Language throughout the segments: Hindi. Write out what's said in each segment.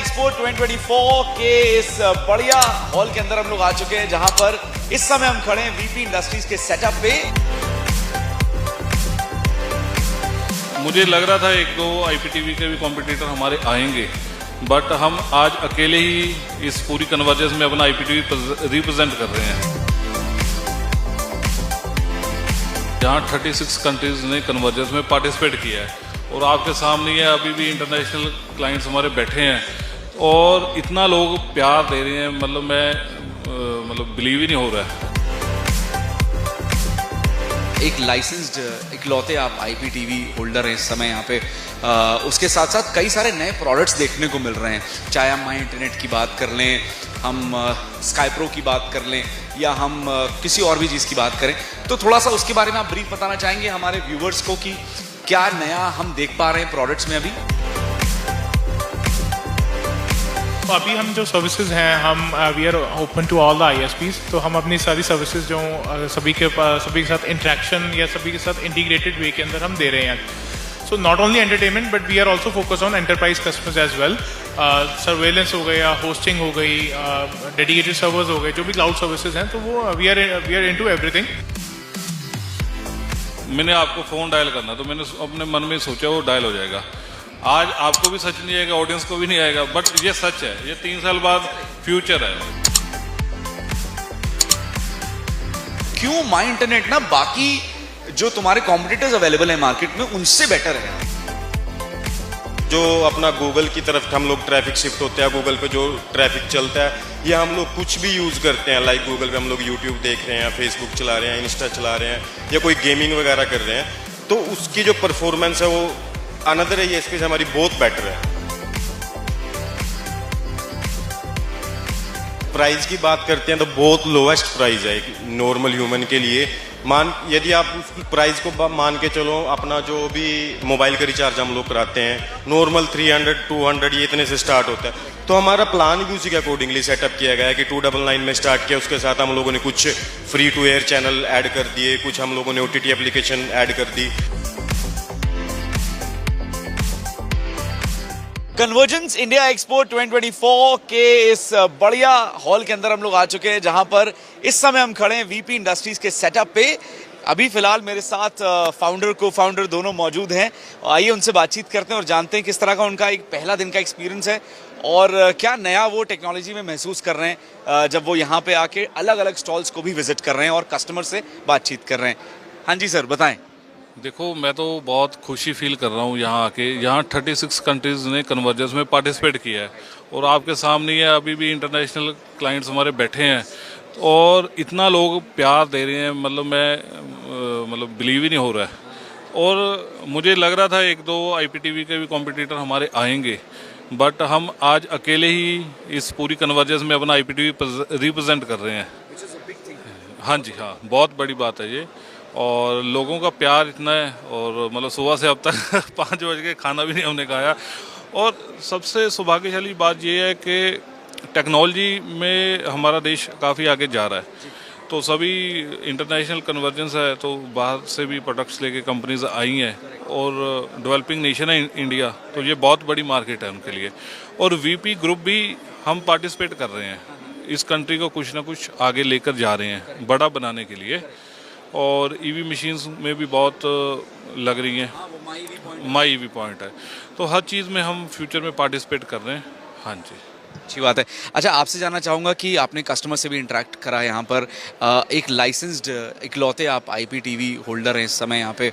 एक्सपो 2024 के इस बढ़िया हॉल के अंदर हम लोग आ चुके हैं, जहां पर इस समय हम खड़े हैं वीपी इंडस्ट्रीज के सेटअप पे। मुझे लग रहा था एक दो आईपीटीवी के भी कॉम्पिटिटर हमारे आएंगे, बट हम आज अकेले ही इस पूरी कन्वर्जेंस में अपना आईपीटीवी रिप्रेजेंट कर रहे हैं। जहां 36 कंट्रीज ने कन्वर्जेंस में पार्टिसिपेट किया है और आपके सामने ये अभी भी इंटरनेशनल क्लाइंट्स हमारे बैठे हैं और इतना लोग प्यार दे रहे हैं, मतलब बिलीव ही नहीं हो रहा है। एक लाइसेंस्ड इकलौते आप आईपीटीवी होल्डर हैं इस समय यहाँ पे। उसके साथ साथ कई सारे नए प्रोडक्ट्स देखने को मिल रहे हैं, चाहे हम माई इंटरनेट की बात कर लें, हम स्काई प्रो की बात कर लें, या हम किसी और भी चीज़ की बात करें। तो थोड़ा सा उसके बारे में आप ब्रीफ बताना चाहेंगे हमारे व्यूवर्स को कि क्या नया हम देख पा रहे हैं प्रोडक्ट्स में अभी? तो अभी हम जो सर्विसेज हैं, हम we are open to all the ISPs. तो हम अपनी सारी सर्विसेज जो सभी के साथ इंटरेक्शन या सभी के साथ इंटीग्रेटेड वे के अंदर हम दे रहे हैं। So not only entertainment but we are also focus on enterprise customers as well. Surveillance हो गया, होस्टिंग हो गई, डेडिकेटेड सर्वर्स हो गए, जो भी क्लाउड सर्विसेज हैं, तो वो वी आर इनटू एवरीथिंग। मैंने आपको फ़ोन डायल करना, तो मैंने अपने मन में सोचा वो डायल हो जाएगा। आज आपको भी सच नहीं आएगा, ऑडियंस को भी नहीं आएगा, बट ये सच है, ये 3 साल बाद फ्यूचर है। क्यों माई इंटरनेट ना बाकी जो तुम्हारे कॉम्पिटिटर्स अवेलेबल है मार्केट में उनसे बेटर है? जो अपना गूगल की तरफ हम लोग ट्रैफिक शिफ्ट होते हैं, गूगल पे जो ट्रैफिक चलता है, ये हम लोग कुछ भी यूज़ करते हैं, लाइक गूगल पे हम लोग यूट्यूब देख रहे हैं, फेसबुक चला रहे हैं, इंस्टा चला रहे हैं, या कोई गेमिंग वगैरह कर रहे हैं, तो उसकी जो परफॉर्मेंस है वो अनदर है, ये स्पेस हमारी बहुत बेटर है। प्राइस की बात करते हैं तो बहुत लोवेस्ट प्राइस है एक नॉर्मल ह्यूमन के लिए। यदि आप उस प्राइस को मान के चलो, अपना जो भी मोबाइल का रिचार्ज हम लोग कराते हैं नॉर्मल 300 200 ये इतने से स्टार्ट होता है, तो हमारा प्लान भी उसी के अकॉर्डिंगली सेटअप किया गया है कि 299 में स्टार्ट किया। उसके साथ हम लोगों ने कुछ free to air channel add कर दिए, कुछ हम लोगों ने OTT एप्लीकेशन ऐड कर दी। कन्वर्जेंस इंडिया एक्सपो 2024 के इस बढ़िया हॉल के अंदर हम लोग आ चुके हैं, जहां पर इस समय हम खड़े हैं वीपी इंडस्ट्रीज के सेटअप पे। अभी फिलहाल मेरे साथ फाउंडर को फाउंडर दोनों मौजूद हैं। आइए उनसे बातचीत करते हैं और जानते हैं किस तरह का उनका एक पहला दिन का एक्सपीरियंस है और क्या नया वो टेक्नोलॉजी में महसूस कर रहे हैं जब वो यहाँ पे आके अलग अलग स्टॉल्स को भी विजिट कर रहे हैं और कस्टमर से बातचीत कर रहे हैं। हाँ जी सर, बताएं। देखो, मैं तो बहुत खुशी फील कर रहा हूँ यहाँ आके। यहाँ 36 कंट्रीज ने कन्वर्जेंस में पार्टिसिपेट किया है और आपके सामने ये अभी भी इंटरनेशनल क्लाइंट्स हमारे बैठे हैं और इतना लोग प्यार दे रहे हैं, मतलब बिलीव ही नहीं हो रहा है। और मुझे लग रहा था एक दो आईपीटीवी के भी कॉम्पिटिटर हमारे आएंगे, बट हम आज अकेले ही इस पूरी कन्वर्जेंस में अपना आईपीटीवी रिप्रेजेंट कर रहे हैं। हाँ जी, हाँ, बहुत बड़ी बात है ये। और लोगों का प्यार इतना है, और मतलब सुबह से अब तक 5 बज के खाना भी नहीं हमने खाया। और सबसे सौभाग्यशाली बात ये है कि टेक्नोलॉजी में हमारा देश काफ़ी आगे जा रहा है, तो सभी इंटरनेशनल कन्वर्जेंस है, तो बाहर से भी प्रोडक्ट्स लेके कंपनीज आई हैं और डेवलपिंग नेशन है इंडिया, तो ये बहुत बड़ी मार्केट है उनके लिए। और वीपी ग्रुप भी हम पार्टिसिपेट कर रहे हैं, इस कंट्री को कुछ ना कुछ आगे लेकर जा रहे हैं बड़ा बनाने के लिए। और ईवी मशीन्स में भी बहुत लग रही हैं, माई ईवी पॉइंट है, तो हर चीज़ में हम फ्यूचर में पार्टिसिपेट कर रहे हैं। हाँ जी, अच्छी बात है। अच्छा, आपसे जानना चाहूँगा कि आपने कस्टमर से भी इंटरेक्ट करा यहाँ पर। एक लाइसेंस्ड इकलौते आप आईपीटीवी होल्डर हैं इस समय यहाँ पे।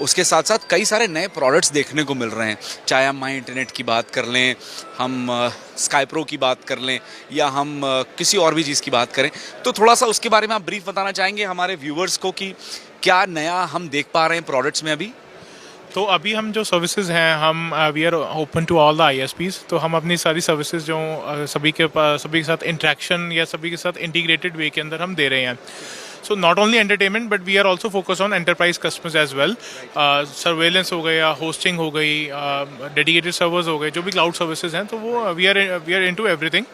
उसके साथ साथ कई सारे नए प्रोडक्ट्स देखने को मिल रहे हैं, चाहे हम माई इंटरनेट की बात कर लें, हम स्काई प्रो की बात कर लें, या हम किसी और भी चीज़ की बात करें। तो थोड़ा सा उसके बारे में आप ब्रीफ बताना चाहेंगे हमारे व्यूवर्स को कि क्या नया हम देख पा रहे हैं प्रोडक्ट्स में अभी? तो अभी हम जो सर्विसेज हैं, हम we are open to all the ISPs. तो हम अपनी सारी सर्विसेज जो सभी के साथ इंटरेक्शन या सभी के साथ इंटीग्रेटेड वे के अंदर हम दे रहे हैं। So not only entertainment but we are also focus on enterprise customers as well. Surveillance हो गया, होस्टिंग हो गई, डेडिकेटेड सर्वर्स हो गए, जो भी क्लाउड सर्विसेज हैं, तो वो वी आर इनटू एवरीथिंग।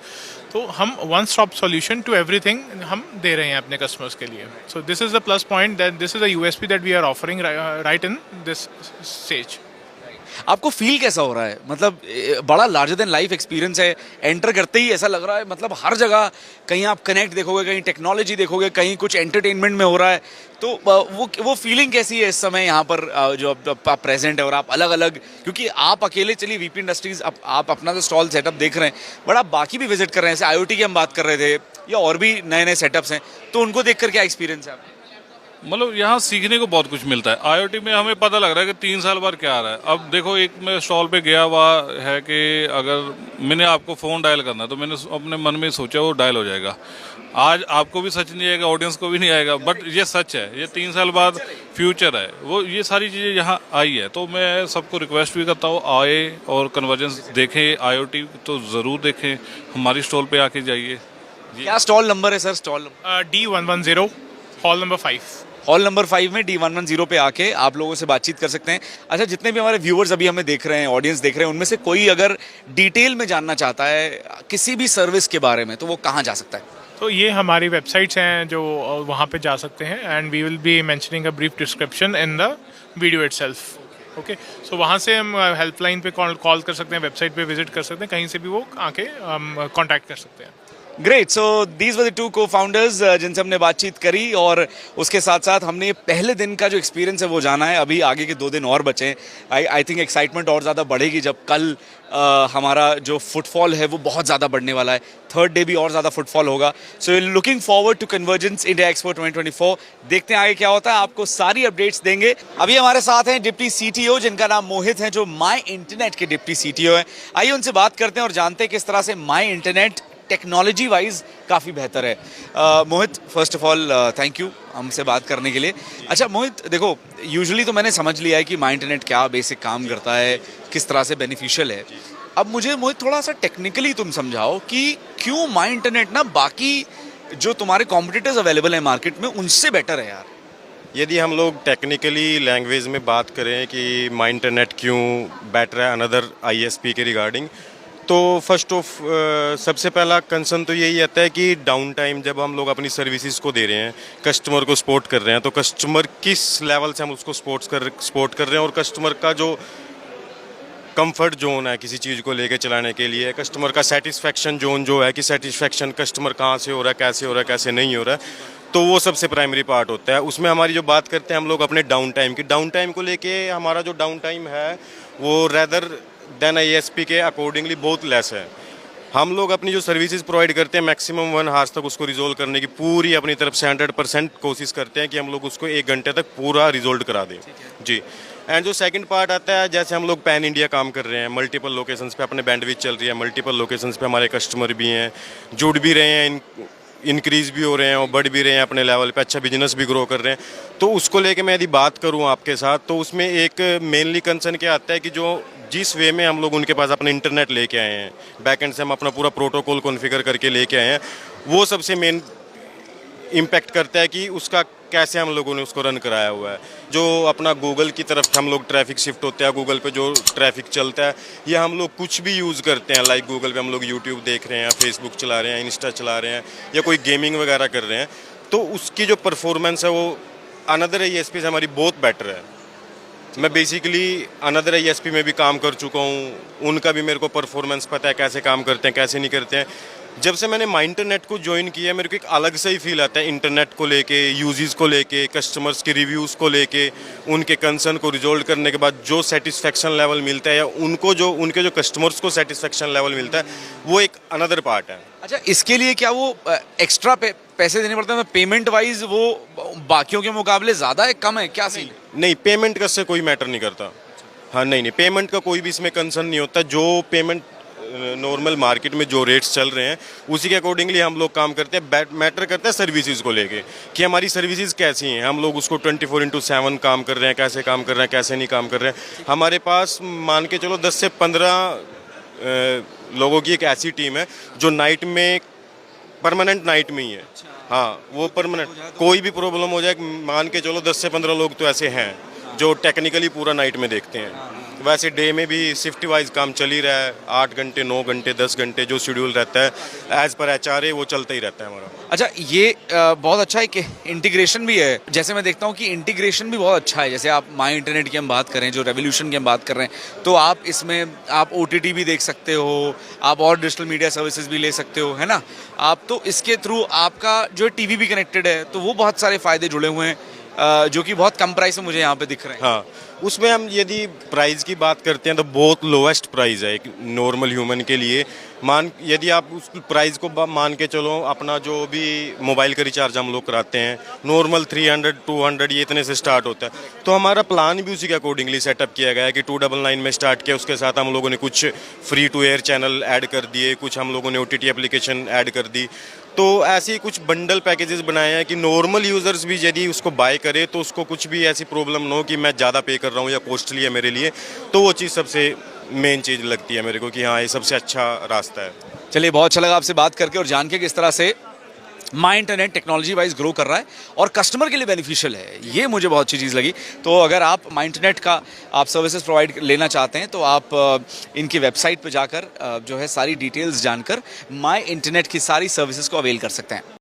तो हम one stop solution to everything हम दे रहे हैं अपने कस्टमर्स के लिए। So this is the plus point, that this is the USP that we are offering right in this stage. आपको फील कैसा हो रहा है? मतलब बड़ा लार्जर देन लाइफ एक्सपीरियंस है, एंटर करते ही ऐसा लग रहा है, मतलब हर जगह कहीं आप कनेक्ट देखोगे, कहीं टेक्नोलॉजी देखोगे, कहीं कुछ एंटरटेनमेंट में हो रहा है, तो वो फीलिंग कैसी है इस समय यहाँ पर जो आप प्रेजेंट है और आप अलग अलग, क्योंकि आप अकेले चलिए वीपी इंडस्ट्रीज आप अपना तो स्टॉल सेटअप देख रहे हैं, बट आप बाकी भी विजिट कर रहे हैं, जैसे IoT की हम बात कर रहे थे या और भी नए नए सेटअप्स हैं, तो उनको देखकर क्या एक्सपीरियंस है आपका? मतलब यहाँ सीखने को बहुत कुछ मिलता है। IoT में हमें पता लग रहा है कि 3 साल बाद क्या आ रहा है। अब देखो, एक मैं स्टॉल पे गया हुआ है कि अगर मैंने आपको फ़ोन डायल करना है तो मैंने अपने मन में सोचा वो डायल हो जाएगा। आज आपको भी सच नहीं आएगा, ऑडियंस को भी नहीं आएगा, बट ये सच है, ये 3 साल बाद फ्यूचर है। वो ये सारी चीज़ें यहाँ आई है, तो मैं सबको रिक्वेस्ट भी करता हूँ आए और कन्वर्जेंस देखें। IoT तो ज़रूर देखें, हमारी स्टॉल पे आके जाइए। क्या स्टॉल नंबर है sir? Stall D110 hall number 5। Hall number 5 में D110 पे आके आप लोगों से बातचीत कर सकते हैं। अच्छा, जितने भी हमारे व्यूअर्स अभी हमें देख रहे हैं, ऑडियंस देख रहे हैं, उनमें से कोई अगर डिटेल में जानना चाहता है किसी भी सर्विस के बारे में, तो वो कहाँ जा सकता है? तो ये हमारी वेबसाइट्स हैं जो वहाँ पे जा सकते हैं, and we will be mentioning a brief description in the video itself. Okay, so वहाँ से हम हेल्पलाइन पे कॉल कर सकते हैं, वेबसाइट पे विजिट कर सकते हैं, कहीं से भी वो आके कांटेक्ट कर सकते हैं। Great. So these were the 2 co-founders जिनसे हमने बातचीत करी, और उसके साथ साथ हमने पहले दिन का जो एक्सपीरियंस है वो जाना है। अभी आगे के 2 दिन और बचे हैं। आई थिंक एक्साइटमेंट और ज़्यादा बढ़ेगी जब कल हमारा जो फुटफॉल है वो बहुत ज़्यादा बढ़ने वाला है। 3rd डे भी और ज़्यादा फुटफॉल होगा। So looking forward to convergence India expo 2024। देखते हैं आगे क्या होता है, आपको सारी अपडेट्स देंगे। अभी हमारे साथ हैं डिप्टी CTO जिनका नाम मोहित है, जो माई इंटरनेट के डिप्टी CTO हैं। आइए उनसे बात करते हैं और जानते हैं किस तरह से माई इंटरनेट टेक्नोलॉजी वाइज काफ़ी बेहतर है। Mohit, first of all thank you हमसे बात करने के लिए। अच्छा मोहित, देखो यूजुअली तो मैंने समझ लिया है कि माई इंटरनेट क्या बेसिक काम करता है, किस तरह से बेनिफिशियल है। अब मुझे मोहित थोड़ा सा टेक्निकली तुम समझाओ कि क्यों माई इंटरनेट ना बाकी जो तुम्हारे कॉम्पिटिटर्स अवेलेबल हैं मार्केट में उनसे बेटर है यार। यदि हम लोग टेक्निकली लैंग्वेज में बात करें कि माई इंटरनेट क्यों बेटर है अनदर ISP के रिगार्डिंग, तो फर्स्ट ऑफ सबसे पहला कंसर्न तो यही आता है कि डाउन टाइम जब हम लोग अपनी सर्विसेज को दे रहे हैं, कस्टमर को सपोर्ट कर रहे हैं, तो कस्टमर किस लेवल से हम उसको सपोर्ट कर रहे हैं, और कस्टमर का जो कंफर्ट जोन है किसी चीज़ को लेके चलाने के लिए, कस्टमर का सेटिस्फेक्शन जोन जो है कि सेटिस्फेक्शन कस्टमर कहाँ से हो रहा है, कैसे हो रहा है, कैसे नहीं हो रहा है, तो वो सबसे प्राइमरी पार्ट होता है। उसमें हमारी जो बात करते हैं हम लोग अपने डाउन टाइम को लेके, हमारा जो डाउन टाइम है वो रेदर देन ISP के अकॉर्डिंगली बहुत लेस है। हम लोग अपनी जो सर्विसेज प्रोवाइड करते हैं मैक्सिमम 1 आवर्स तक उसको रिजोल्व करने की पूरी अपनी तरफ से 100% कोशिश करते हैं कि हम लोग उसको 1 घंटे तक पूरा रिजोल्व करा दें जी। एंड जो सेकंड पार्ट आता है, जैसे हम लोग पैन इंडिया काम कर रहे हैं, मल्टीपल लोकेशंस पे अपने बैंडविड्थ चल रही है, मल्टीपल लोकेशंस पे हमारे कस्टमर भी हैं, जुड़ भी रहे हैं, इंक्रीज़ भी हो रहे हैं और बढ़ भी रहे हैं अपने लेवल पे, अच्छा बिजनेस भी ग्रो कर रहे हैं। तो उसको लेके मैं यदि बात करूँ आपके साथ, तो उसमें एक मेनली कंसर्न क्या आता है कि जो जिस वे में हम लोग उनके पास अपना इंटरनेट लेके आए हैं, बैकएंड से हम अपना पूरा प्रोटोकॉल कॉन्फ़िगर करके लेके आए हैं, वो सबसे मेन इम्पैक्ट करता है कि उसका कैसे हम लोगों ने उसको रन कराया हुआ है। जो अपना गूगल की तरफ हम लोग ट्रैफिक शिफ्ट होते हैं, गूगल पे जो ट्रैफिक चलता है, या हम लोग कुछ भी यूज़ करते हैं, लाइक गूगल पे हम लोग यूट्यूब देख रहे हैं, फेसबुक चला रहे हैं, इंस्टा चला रहे हैं, या कोई गेमिंग वगैरह कर रहे हैं, तो उसकी जो परफॉर्मेंस है वो अनदर ISP से हमारी बहुत बेटर है। मैं बेसिकली अनदर ISP में भी काम कर चुका हूँ, उनका भी मेरे को परफॉर्मेंस पता है, कैसे काम करते हैं, कैसे नहीं करते हैं। जब से मैंने माई इंटरनेट को ज्वाइन किया, मेरे को एक अलग सा ही फील आता है इंटरनेट को लेके, यूजेस को लेके, कस्टमर्स के रिव्यूज़ को लेके, उनके कंसर्न को रिजोल्व करने के बाद जो सेटिस्फेक्शन लेवल मिलता है, या उनके जो कस्टमर्स को सेटिस्फेक्शन लेवल मिलता है, वो एक अनदर पार्ट है। अच्छा, इसके लिए क्या वो एक्स्ट्रा पैसे देने पड़ते हैं? पेमेंट वाइज वो बाकियों के मुकाबले ज़्यादा है, कम है, क्या सीन? नहीं, पेमेंट का से कोई मैटर नहीं करता। हाँ, नहीं, पेमेंट का कोई भी इसमें कंसर्न नहीं होता। जो पेमेंट नॉर्मल मार्केट में जो रेट्स चल रहे हैं उसी के अकॉर्डिंगली हम लोग काम करते हैं। मैटर करता है सर्विसेज को लेके कि हमारी सर्विसेज कैसी हैं, हम लोग उसको 24/7 काम कर रहे हैं, कैसे काम कर रहे हैं, कैसे नहीं काम कर रहे हैं। हमारे पास मान के चलो 10 से 15 लोगों की एक ऐसी टीम है जो नाइट में परमानेंट नाइट में ही है। हाँ, वो परमानेंट, कोई भी प्रॉब्लम हो जाए, मान के चलो 10 से 15 लोग तो ऐसे हैं जो टेक्निकली पूरा नाइट में देखते हैं। वैसे डे में भी शिफ्ट वाइज काम चल ही रहा है, 8 घंटे 9 घंटे 10 घंटे जो शेड्यूल रहता है एज पर HRA वो चलता ही रहता है हमारा। अच्छा, ये बहुत अच्छा है कि इंटीग्रेशन भी है। जैसे मैं देखता हूँ कि इंटीग्रेशन भी बहुत अच्छा है। जैसे आप माई इंटरनेट की हम बात करें, जो रेवोल्यूशन की हम बात कर रहे हैं, तो आप इसमें आप OTT भी देख सकते हो, आप और डिजिटल मीडिया सर्विसेज भी ले सकते हो, है ना। आप तो इसके थ्रू आपका जो TV भी कनेक्टेड है, तो वो बहुत सारे फ़ायदे जुड़े हुए हैं जो कि बहुत कम प्राइस में मुझे यहाँ पे दिख रहे हैं। हाँ, उसमें हम यदि प्राइस की बात करते हैं तो बहुत लोवेस्ट प्राइस है एक नॉर्मल ह्यूमन के लिए। यदि आप उस प्राइस को मान के चलो, अपना जो भी मोबाइल का रिचार्ज हम लोग कराते हैं नॉर्मल 300 200 ये इतने से स्टार्ट होता है, तो हमारा प्लान भी उसी के अकॉर्डिंगली सेटअप किया गया है कि 299 में स्टार्ट किया। उसके साथ हम लोगों ने कुछ free to air channel add कर दिए, कुछ हम लोगों ने OTT एप्लीकेशन ऐड कर दी। तो ऐसे ही कुछ बंडल पैकेजेस बनाए हैं कि नॉर्मल यूज़र्स भी यदि उसको बाय करे तो उसको कुछ भी ऐसी प्रॉब्लम ना हो कि मैं ज़्यादा पे कर रहा हूँ या कॉस्टली है मेरे लिए। तो वो चीज़ सबसे मेन चीज़ लगती है मेरे को कि हाँ, ये सबसे अच्छा रास्ता है। चलिए, बहुत अच्छा लगा आपसे बात करके और जान के किस तरह से my internet technology wise grow कर रहा है और कस्टमर के लिए बेनिफिशियल है। ये मुझे बहुत अच्छी चीज़ लगी। तो अगर आप माई इंटरनेट का आप सर्विसेज प्रोवाइड लेना चाहते हैं तो आप इनकी वेबसाइट पर जाकर जो है सारी डिटेल्स जानकर माई इंटरनेट की सारी सर्विसेज को अवेल कर सकते हैं।